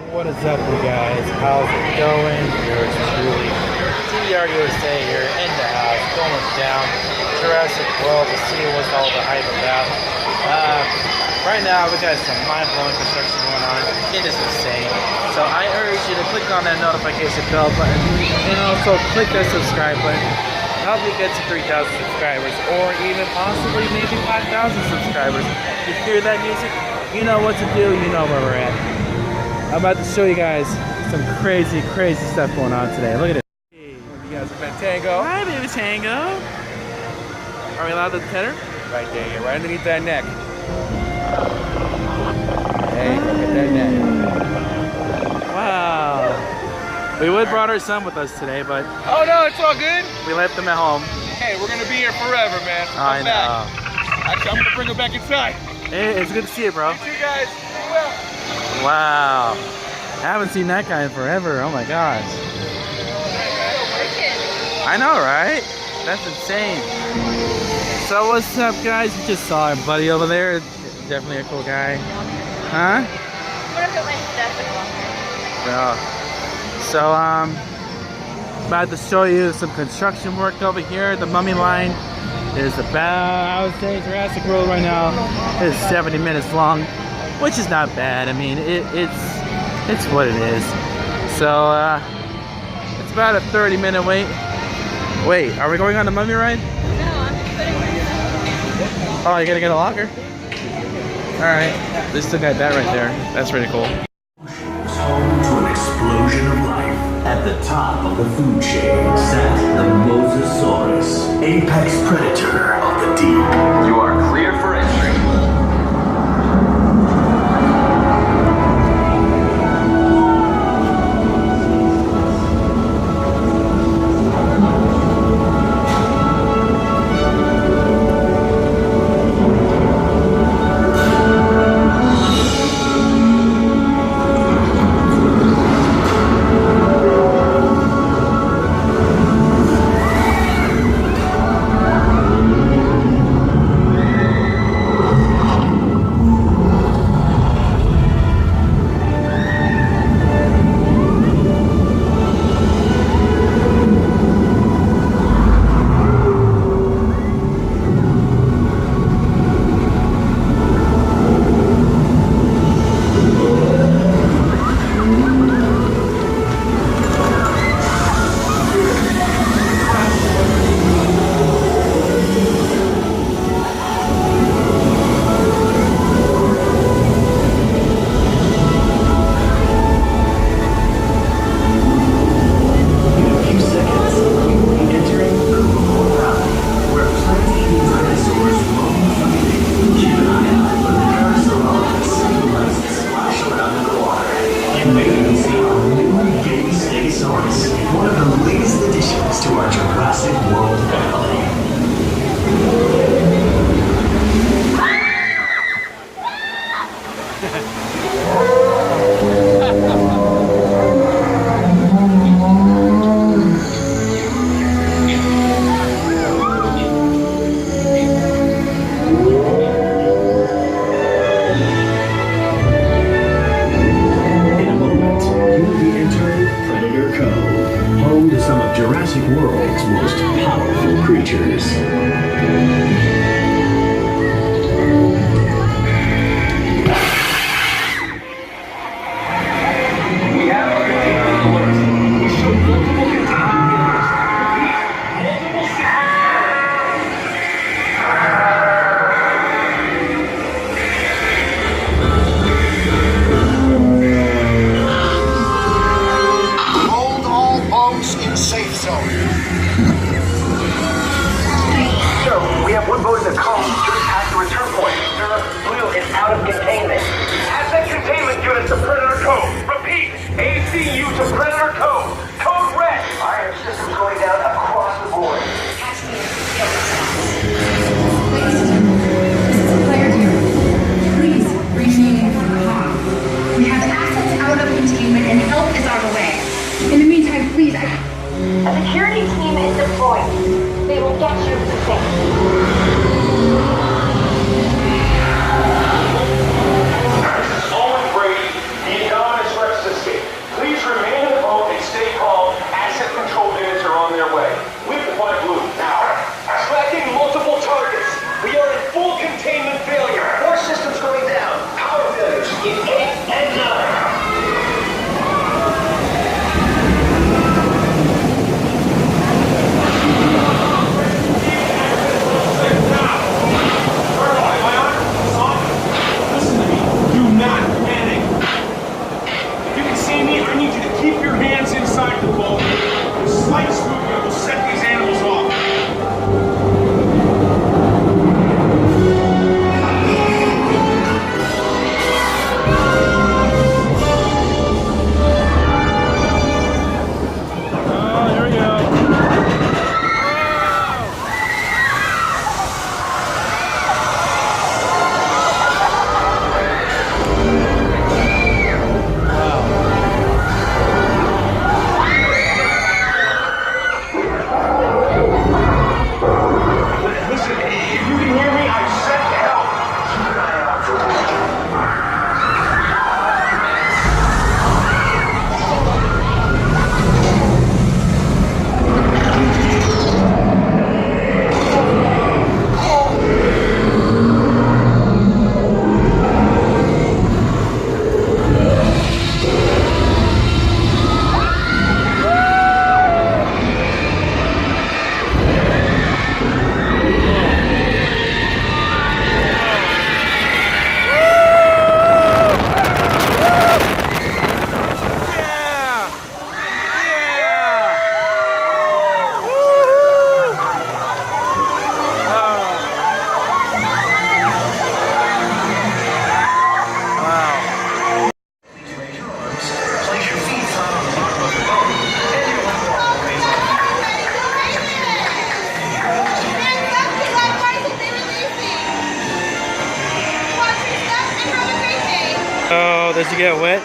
What is up, you guys? How's it going? Yours truly, TDR USA here in the house, going down Jurassic World to see what's all the hype about. Right now, we got some mind-blowing construction going on. It is insane. So I urge you to click on that notification bell button and also click that subscribe button. Help me get to 3,000 subscribers, or even possibly maybe 5,000 subscribers. You hear that music? You know what to do. You know where we're at. I'm about to show you guys some crazy stuff going on today. Look at it. Hey, you guys have met Tango. Hi, baby Tango. Are we allowed to pet her? Right there, yeah, right underneath that neck. Hey, look at that neck. Wow. We would brought our son with us today, but... Oh no, it's all good. We left him at home. Hey, we're gonna be here forever, man. I know. Back. Actually, I'm gonna bring him back inside. Hey, it's good to see you, bro. You too, guys. Be well. Wow. I haven't seen that guy in forever. Oh my gosh. I know, right? That's insane. So what's up, guys? You just saw our buddy over there. Definitely a cool guy. Huh? I'm gonna put my stuff in longer. Yeah. So, about to show you some construction work over here. The Mummy line is about, I would say, Jurassic World right now is 70 minutes long, which is not bad. I mean, it's what it is. So, it's about a 30-minute wait. Wait, are we going on the Mummy ride? No, I'm just putting my stuff. Oh, you're gonna get a locker? Alright, they still got that right there. That's pretty cool. Was home to an explosion of life. At the top of the food chain sat the Mosasaurus, apex predator of the deep. You are clear for entry. One of the latest additions to our Jurassic World family. Home to some of Jurassic World's most powerful creatures. Safe zone. So, we have one boat in the cone just past the return point. Sir, Blue is out of containment. Asset containment unit to Predator Cove. Repeat, ACU to Predator Cove. Code red. Iron systems going down across the board. Please remain calm. We have assets out of containment and help is on the way. In the meantime, please, A security team is deployed. They will get you to safety. Owen Brady, the Indominus Rex get wet?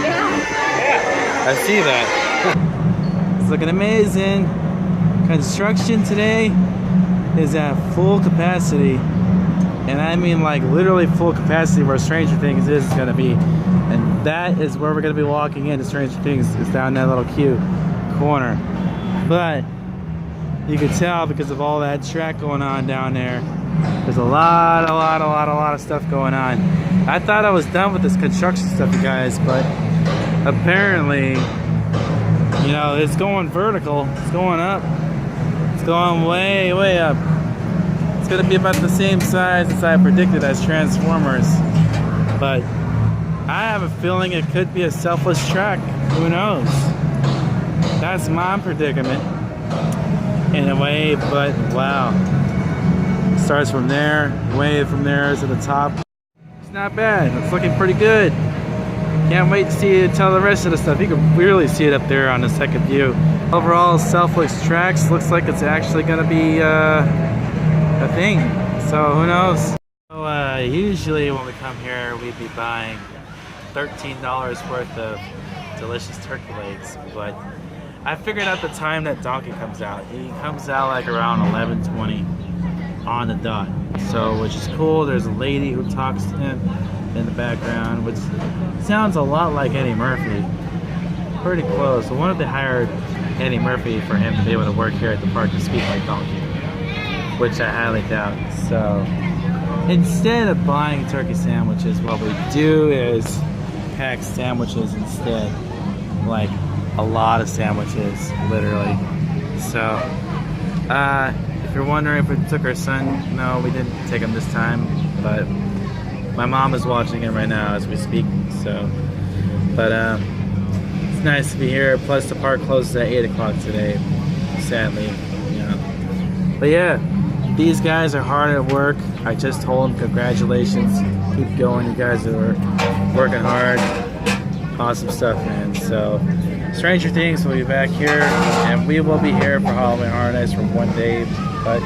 Yeah. I see that. It's looking amazing. Construction today is at full capacity. And I mean like literally full capacity where Stranger Things is going to be. And that is where we're going to be walking into Stranger Things, is down that little cute corner. But you can tell because of all that track going on down there, there's a lot of stuff going on. I thought I was done with this construction stuff, you guys, but apparently, you know, it's going vertical. It's going up. It's going way up. It's gonna be about the same size as I predicted as Transformers, but I have a feeling it could be a selfless track. Who knows? That's my predicament in a way, but wow. Starts from there, way from there to the top. It's not bad. It's looking pretty good. Can't wait to see it, tell the rest of the stuff. You can really see it up there on the second view. Overall, Selfless Tracks looks like it's actually gonna be a thing. So who knows? So, usually when we come here, we'd be buying $13 worth of delicious turkey legs, but I figured out the time that Donkey comes out. He comes out like around 11:20 on the dot. So, which is cool. There's a lady who talks to him in the background, which sounds a lot like Eddie Murphy. Pretty close. So one of they hired Eddie Murphy for him to be able to work here at the park to speak like Donkey, which I highly doubt. So instead of buying turkey sandwiches, what we do is pack sandwiches instead. Like a lot of sandwiches, literally. So if you're wondering if we took our son, no, we didn't take him this time, but my mom is watching him right now as we speak. So, but it's nice to be here. Plus the park closes at 8 o'clock today, sadly, you know. But yeah, these guys are hard at work. I just told them congratulations, keep going, you guys are working hard. Awesome stuff, man. So Stranger Things will be back here, and we will be here for Halloween Horror Nights for one day, but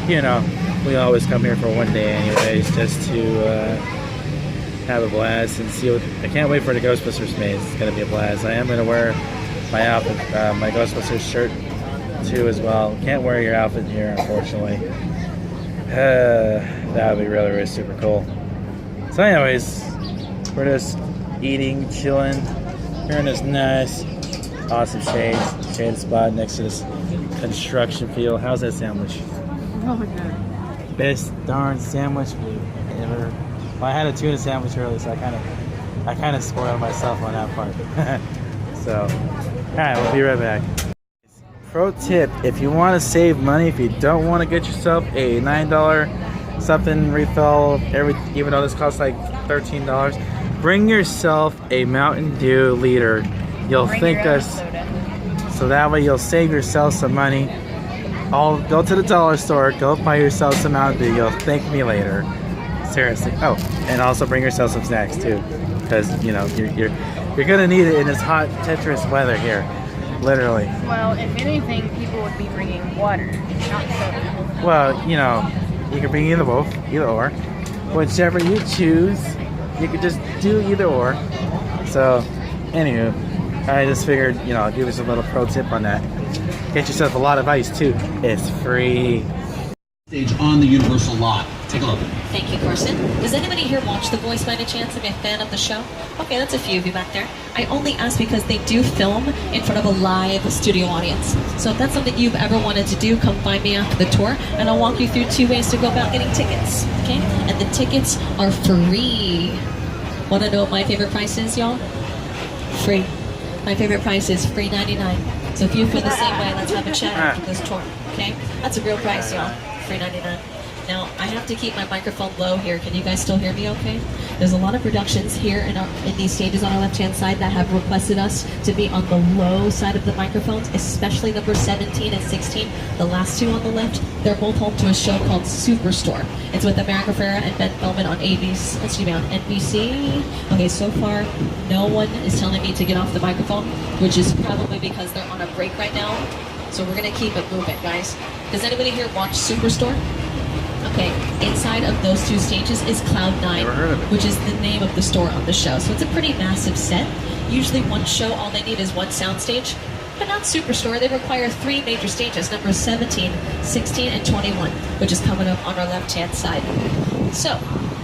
you know, we always come here for one day anyways, just to have a blast and see what. I can't wait for the Ghostbusters maze. It's gonna be a blast. I am gonna wear my outfit, my Ghostbusters shirt too as well. Can't wear your outfit here, unfortunately. That would be really super cool. So anyways, we're just eating, chilling, here in this nice, awesome shade spot next to this construction field. How's that sandwich? Really good. Best darn sandwich we've ever. Well, I had a tuna sandwich earlier, so I kind of spoiled myself on that part. So, all right, we'll be right back. Pro tip: if you want to save money, if you don't want to get yourself a $9 something refill, even though this costs like $13, bring yourself a Mountain Dew liter. You'll thank us, so that way you'll save yourself some money. Go to the dollar store, go buy yourself some Mountain Dew. You'll thank me later. Seriously. Oh, and also bring yourself some snacks too, because you know you're gonna need it in this hot Tetris weather here, literally. Well, if anything, people would be bringing water, not soda. Well, you know, you can bring either or, whichever you choose. You could just do either or. So, anywho, I just figured, you know, I'll give us a little pro tip on that. Get yourself a lot of ice too. It's free. Stage on the Universal lot. Take a look. Thank you, Carson. Does anybody here watch The Voice by any chance? Am I a fan of the show? Okay, that's a few of you back there. I only ask because they do film in front of a live studio audience. So if that's something you've ever wanted to do, come find me after the tour, and I'll walk you through 2 ways to go about getting tickets. Okay? And the tickets are free. Want to know what my favorite price is, y'all? Free. My favorite price is free 99. So if you feel the same way, let's have a chat after this tour. Okay? That's a real price, y'all. Free 99. Now, I have to keep my microphone low here. Can you guys still hear me okay? There's a lot of productions here in these stages on our left-hand side that have requested us to be on the low side of the microphones, especially number 17 and 16. The last two on the left, they're both home to a show called Superstore. It's with America Ferrera and Ben Feldman on NBC. Okay, so far, no one is telling me to get off the microphone, which is probably because they're on a break right now. So we're gonna keep it moving, guys. Does anybody here watch Superstore? Okay, inside of those two stages is Cloud9, Never heard of it. which is the name of the store on the show. So it's a pretty massive set. Usually one show, all they need is one sound stage. But not Superstore, they require 3 major stages, numbers 17, 16, and 21, which is coming up on our left-hand side. So,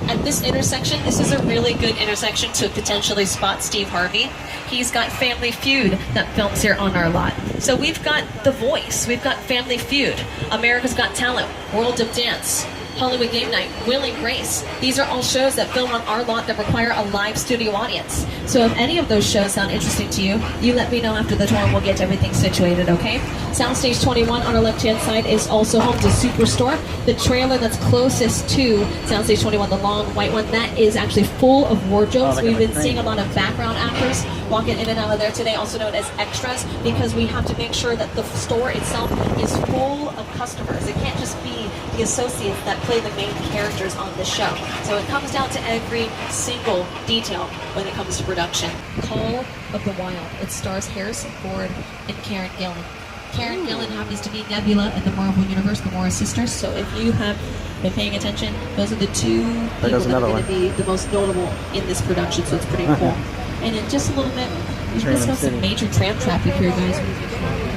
at this intersection, this is a really good intersection to potentially spot Steve Harvey. He's got Family Feud that films here on our lot. So we've got The Voice, we've got Family Feud, America's Got Talent, World of Dance, Hollywood Game Night, Will and Grace. These are all shows that film on our lot that require a live studio audience. So if any of those shows sound interesting to you, you let me know after the tour and we'll get everything situated, okay? Soundstage 21 on our left-hand side is also home to Superstore. The trailer that's closest to Soundstage 21, the long white one, that is actually full of wardrobes. We've been seeing a lot of background actors walking in and out of there today, also known as extras, because we have to make sure that the store itself is full of customers. It can't just be the associates that play the main characters on the show. So it comes down to every single detail when it comes to production. Call of the Wild. It stars Harrison Ford and Karen Gillan. Karen Gillan happens to be Nebula in the Marvel Universe, the Morris sisters. So if you have been paying attention, those are the two people that are going to be the most notable in this production. So it's pretty cool. And in just a little bit, we've discussed some major tram traffic here, guys.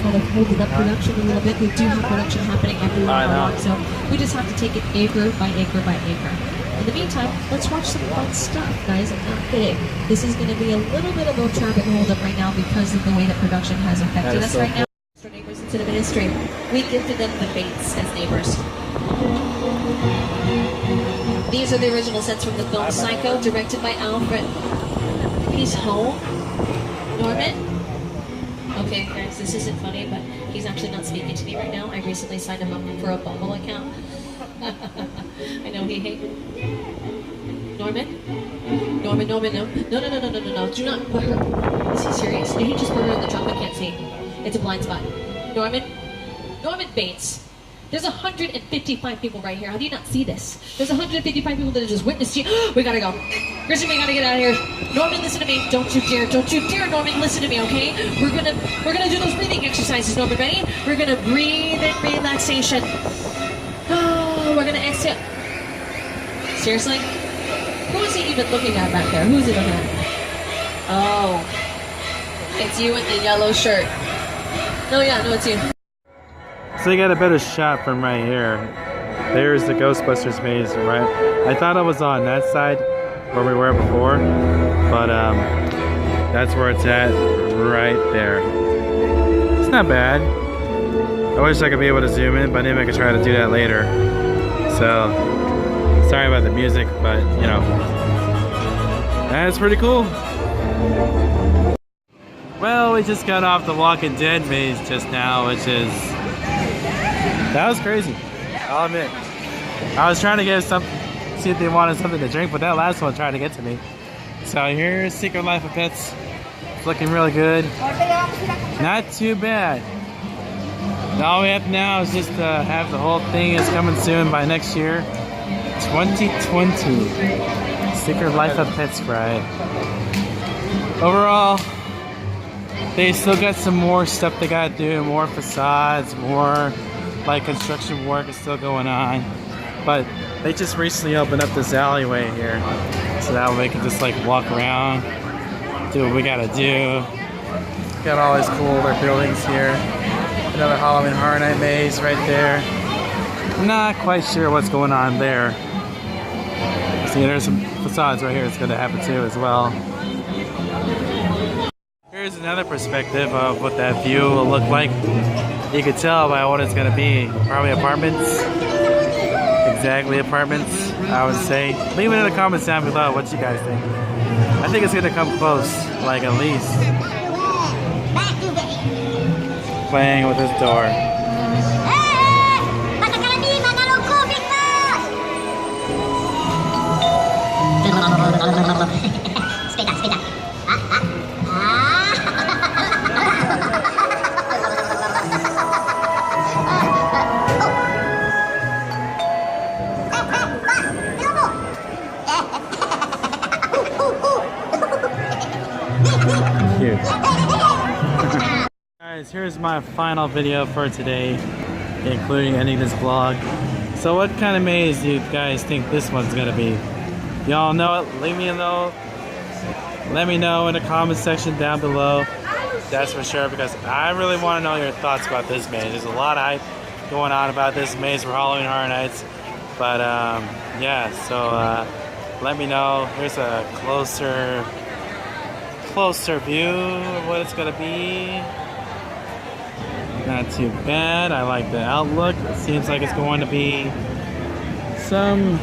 Kind of holding up production a little bit. We do have production happening everywhere around, so we just have to take it acre by acre by acre. In the meantime, let's watch some fun stuff, guys. I'm not kidding. This is going to be a little bit of a traffic holdup right now because of the way that production has affected us right now. Our neighbors in cinema history, we gifted them the Bates as neighbors. These are the original sets from the film Psycho, directed by Alfred. He's home. Norman? Okay, guys, this isn't funny, but he's actually not speaking to me right now. I recently signed him up for a Bumble account. I know he hates Norman? Norman, no. No. Do not put her. Is he serious? Did he just put her in the trunk? I can't see. It's a blind spot. Norman Bates. There's 155 people right here. How do you not see this? There's 155 people that have just witnessed you. We gotta go. Christian, we gotta get out of here. Norman, listen to me. Don't you dare, Norman, listen to me, okay? We're gonna do those breathing exercises, Norman, ready? We're gonna breathe in relaxation. Oh, we're gonna exhale. Seriously? Who is he even looking at back there? Who's he looking at? Oh, it's you in the yellow shirt. No, it's you. So you got a better shot from right here. There's the Ghostbusters maze, right? I thought I was on that side where we were before, but that's where it's at, right there. It's not bad. I wish I could be able to zoom in, but maybe I could try to do that later. So, sorry about the music, but you know, that's pretty cool. Well, we just got off the Walking Dead maze just now, which is... that was crazy, I'll admit. I was trying to get see if they wanted something to drink, but that last one tried to get to me. So here's Secret Life of Pets. It's looking really good. Not too bad. All we have now is just to have the whole thing is coming soon by next year. 2020. Secret Life of Pets ride. Overall, they still got some more stuff they gotta do, more facades, more like construction work is still going on. But they just recently opened up this alleyway here. So that way we can just like walk around, do what we gotta do. Got all these cool older buildings here. Another Halloween Horror Night maze right there. Not quite sure what's going on there. See, there's some facades right here that's gonna happen too as well. Here's another perspective of what that view will look like. You can tell by what it's going to be. Probably apartments. Exactly apartments, I would say. Leave it in the comments down below what you guys think. I think it's going to come close, like at least. Playing with this door. Cute. Guys, here's my final video for today. including ending this vlog. So what kind of maze do you guys think this one's gonna be? Y'all know it? Leave me a note. Let me know in the comment section down below. That's for sure, because I really want to know your thoughts about this maze. There's a lot of hype going on about this maze for Halloween Horror Nights. But yeah, so let me know. Here's a closer view of what it's gonna be. Not too bad. I like the outlook. It seems like it's going to be some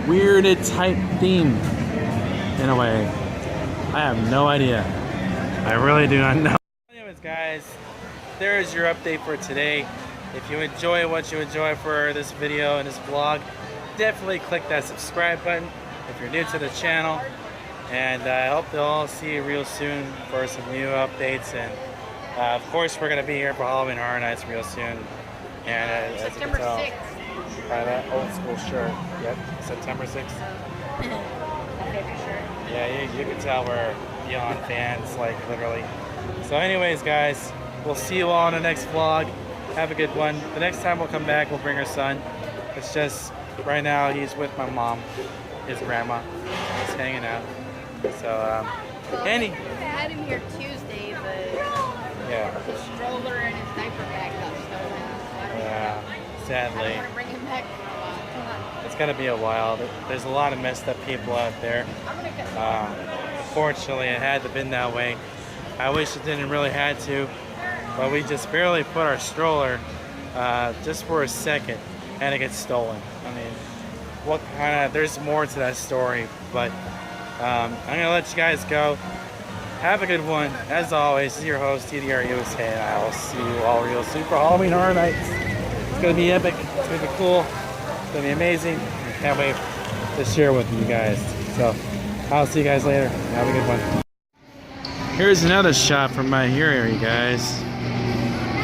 weirded type theme in a way. I have no idea. I really do not know. Anyways, guys, there's your update for today. If you enjoy what you enjoy for this video and this vlog, definitely click that subscribe button if you're new to the channel. And I hope to all see you real soon for some new updates. And of course, we're going to be here for Halloween Horror Nights real soon. And as you can tell by that old school shirt, yep, September 6th. Yeah, you can tell we're beyond fans, like literally. So anyways, guys, we'll see you all in the next vlog. Have a good one. The next time we'll come back, we'll bring our son. It's just, right now, he's with my mom, his grandma. He's hanging out. So, Annie. I had him here Tuesday, but Yeah. his stroller and his diaper bag got stolen. So I don't Yeah, I sadly. don't want to bring him back for a while. It's gonna be a while. There's a lot of messed up people out there. Fortunately, it had to been that way. I wish it didn't really had to, but we just barely put our stroller just for a second, and it gets stolen. I mean, what kind of? There's more to that story, but I'm gonna let you guys go. Have a good one. As always, this is your host TDR USA, and I will see you all real soon for Halloween Horror Nights. It's gonna be epic. It's gonna be cool. It's gonna be amazing. I can't wait to share with you guys. So I'll see you guys later. Have a good one. Here's another shot from my area, you guys.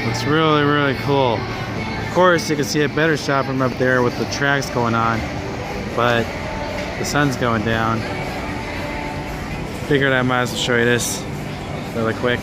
Looks really, really cool. Of course, you can see a better shot from up there with the tracks going on, but the sun's going down. Figured I might as well show you this really quick.